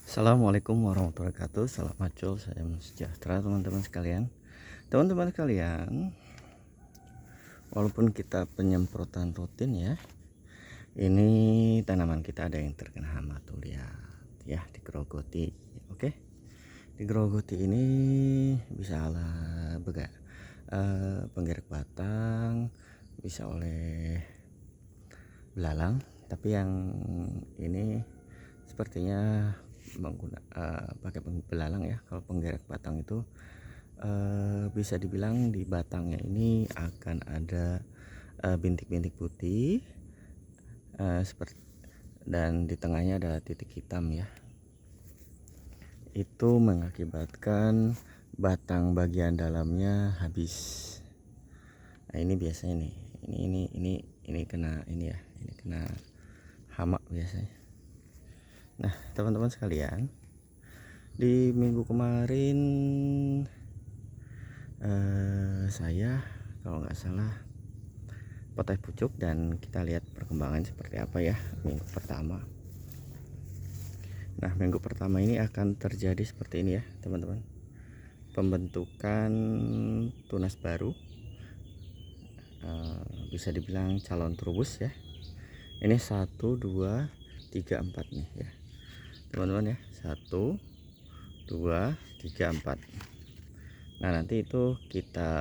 Assalamualaikum warahmatullahi wabarakatuh. Salam macul, salam sejahtera teman-teman sekalian. Teman-teman sekalian, walaupun kita penyemprotan rutin ya, ini tanaman kita ada yang terkena hama tuh, lihat ya, digerogoti. Oke. Digerogoti ini bisa penggerak batang, bisa oleh belalang, tapi yang ini sepertinya pakai belalang ya. Kalau penggerak batang itu bisa dibilang di batangnya ini akan ada bintik-bintik putih, seperti, dan di tengahnya ada titik hitam ya. Itu mengakibatkan batang bagian dalamnya habis. Nah, ini biasanya nih, ini kena ini ya, ini kena hama biasanya. Nah, teman-teman sekalian, di minggu kemarin saya kalau nggak salah potai pucuk, dan kita lihat perkembangan seperti apa ya minggu pertama. Nah, minggu pertama ini akan terjadi seperti ini ya teman-teman, pembentukan tunas baru, bisa dibilang calon trubus ya. Ini 1 2 3 4 nih ya teman-teman ya, 1 2 3 4. Nah, nanti itu kita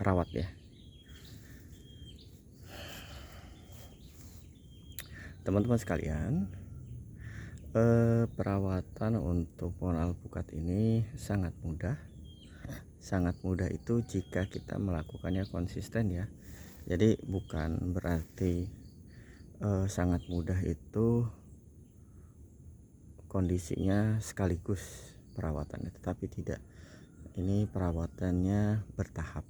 rawat ya teman-teman sekalian. Perawatan untuk pohon alpukat ini sangat mudah. Sangat mudah itu jika kita melakukannya konsisten ya. Jadi bukan berarti sangat mudah itu kondisinya sekaligus perawatannya, tetapi tidak. Ini perawatannya bertahap.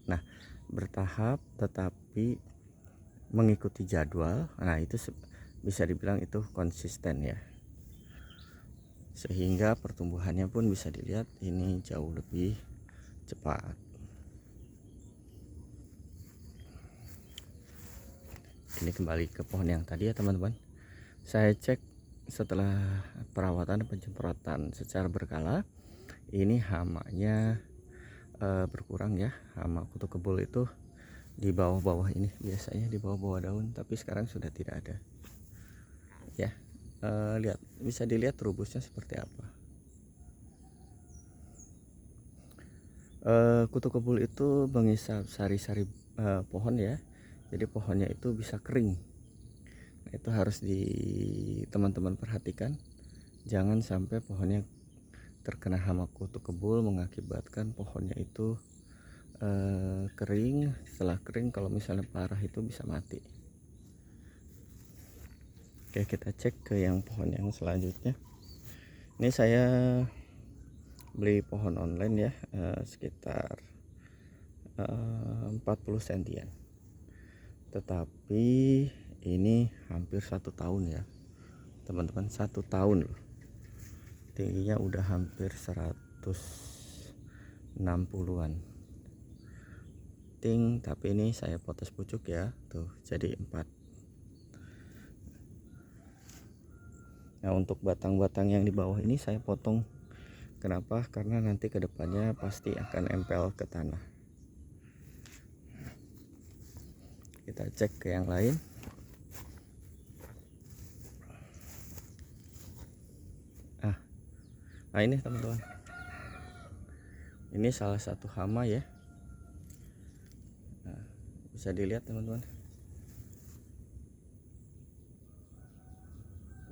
Nah, bertahap tetapi mengikuti jadwal. Nah, itu bisa dibilang itu konsisten ya, sehingga pertumbuhannya pun bisa dilihat ini jauh lebih cepat. Ini kembali ke pohon yang tadi ya teman-teman. Saya cek setelah perawatan dan penyemprotan secara berkala, ini hamanya berkurang ya. Hama kutu kebul itu di bawah-bawah ini, biasanya di bawah-bawah daun, tapi sekarang sudah tidak ada ya. Lihat, bisa dilihat rubusnya seperti apa. Kutu kebul itu mengisap sari-sari pohon ya, jadi pohonnya itu bisa kering. Nah, itu harus teman-teman perhatikan, jangan sampai pohonnya terkena hama kutu kebul mengakibatkan pohonnya itu kering. Setelah kering, kalau misalnya parah itu bisa mati. Oke, kita cek ke yang pohon yang selanjutnya. Ini saya beli pohon online ya, sekitar 40 sentian, tetapi ini hampir 1 tahun ya teman-teman, 1 tahun loh. Tingginya udah hampir 160-an ting, tapi ini saya potes pucuk ya, tuh jadi 4. Nah, untuk batang-batang yang di bawah ini saya potong. Kenapa? Karena nanti kedepannya pasti akan empel ke tanah. Kita cek ke yang lain. Nah, ini teman-teman, ini salah satu hama ya. Nah, bisa dilihat teman-teman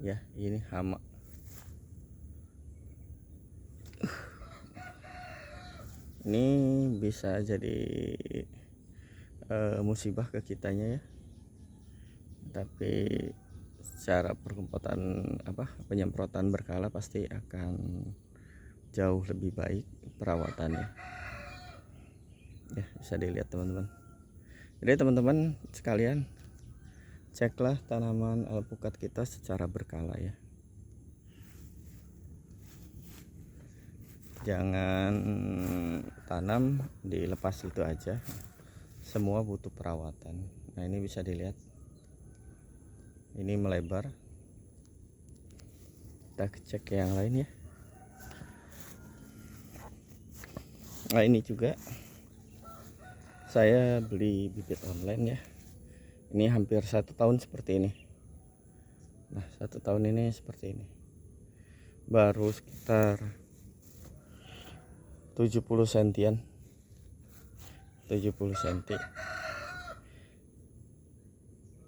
ya, ini hama. Ini bisa jadi musibah ke kitanya ya, tapi secara penyemprotan berkala pasti akan jauh lebih baik perawatannya ya. Bisa dilihat teman-teman. Jadi teman-teman sekalian, ceklah tanaman alpukat kita secara berkala ya, jangan tanam dilepas itu aja, semua butuh perawatan. Nah, ini bisa dilihat ini melebar. Kita cek yang lain ya. Nah, ini juga saya beli bibit online ya. Ini hampir 1 tahun seperti ini. Nah, 1 tahun ini seperti ini. Baru sekitar 70 sentian. 70 cm.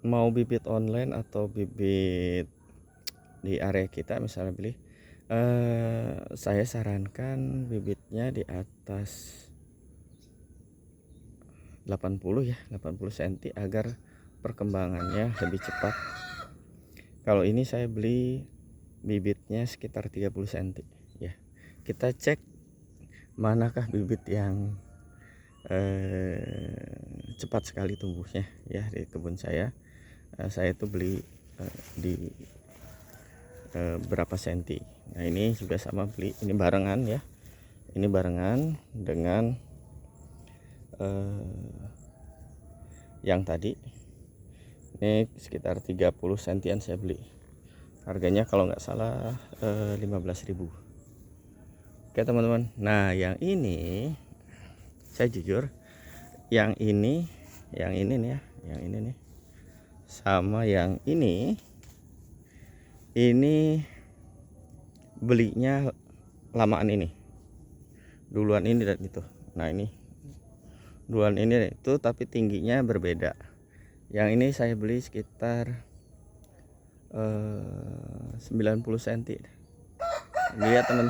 Mau bibit online atau bibit di area kita misalnya beli, saya sarankan bibitnya di atas 80 ya, 80 cm agar perkembangannya lebih cepat. Kalau ini saya beli bibitnya sekitar 30 cm ya. Kita cek manakah bibit yang cepat sekali tumbuhnya ya di kebun saya. Saya itu beli di berapa senti. Nah, ini juga sama beli, ini barengan ya. Ini barengan dengan yang tadi. Ini sekitar 30 sentian saya beli. Harganya kalau nggak salah 15.000. Oke teman-teman. Nah, yang ini saya jujur, yang ini nih ya, yang ini nih sama yang ini belinya lamaan ini, duluan ini dan itu. Nah, ini duluan ini dan itu, tapi tingginya berbeda. Yang ini saya beli sekitar 90 cm. Lihat teman,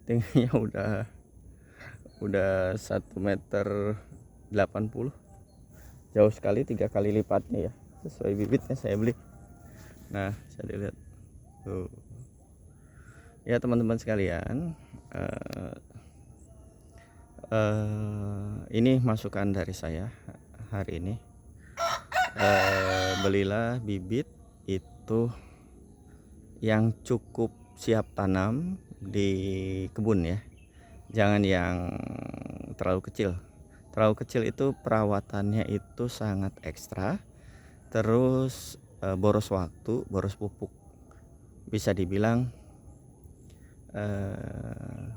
tingginya udah 1,80 meter, jauh sekali, 3 kali lipatnya ya, sesuai bibitnya saya beli. Nah, saya lihat tuh ya teman-teman sekalian, ini masukan dari saya hari ini. Belilah bibit itu yang cukup siap tanam di kebun ya, jangan yang terlalu kecil. Terlalu kecil itu perawatannya itu sangat ekstra, terus boros waktu, boros pupuk. Bisa dibilang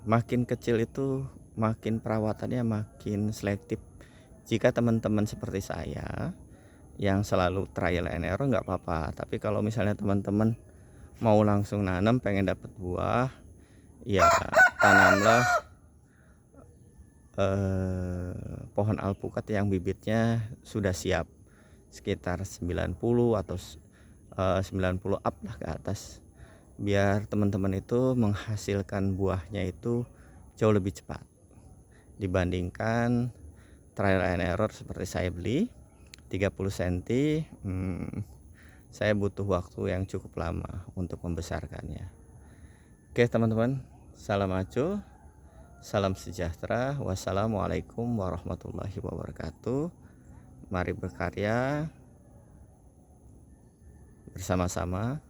makin kecil itu makin perawatannya makin selektif. Jika teman-teman seperti saya yang selalu trial and error nggak apa-apa, tapi kalau misalnya teman-teman mau langsung nanam, pengen dapat buah, ya tanamlah pohon alpukat yang bibitnya sudah siap, sekitar 90 atau 90 up lah ke atas, biar teman-teman itu menghasilkan buahnya itu jauh lebih cepat dibandingkan trial and error seperti saya beli 30 cm. Saya butuh waktu yang cukup lama untuk membesarkannya. Oke teman-teman, salam acuh, salam sejahtera, wassalamualaikum warahmatullahi wabarakatuh. Mari berkarya bersama-sama.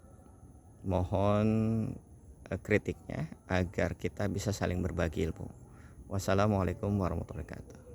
Mohon kritiknya agar kita bisa saling berbagi ilmu. Wassalamualaikum warahmatullahi wabarakatuh.